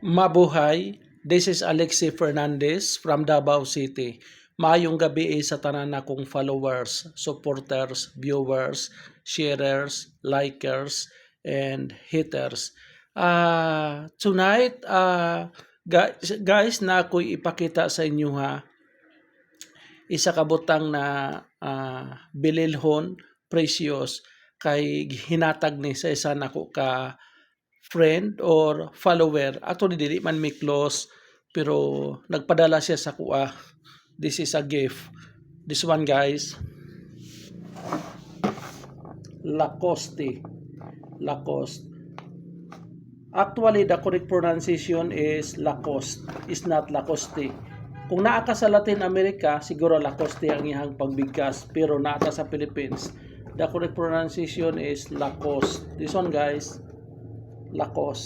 Mabuhay, this is Alexi Fernandez from Davao City. Maayong gabi sa tanan akong followers, supporters, viewers, sharers, likers, and haters. Tonight, guys, na ako'y ipakita sa inyo ha, isa ka butang na bililhon, precious, kay hinatag ni sa isa nako ka friend or follower. Ato ni dili man may close, pero nagpadala siya sa kuha. This is a gift. This one, guys, Lacoste. Actually, the correct pronunciation is Lacoste. It's not Lacoste. Kung naa ka sa Latin America, siguro Lacoste ang iyang pagbigkas. Pero naa ka sa Philippines, the correct pronunciation is Lacoste. This one, guys, Lacoste.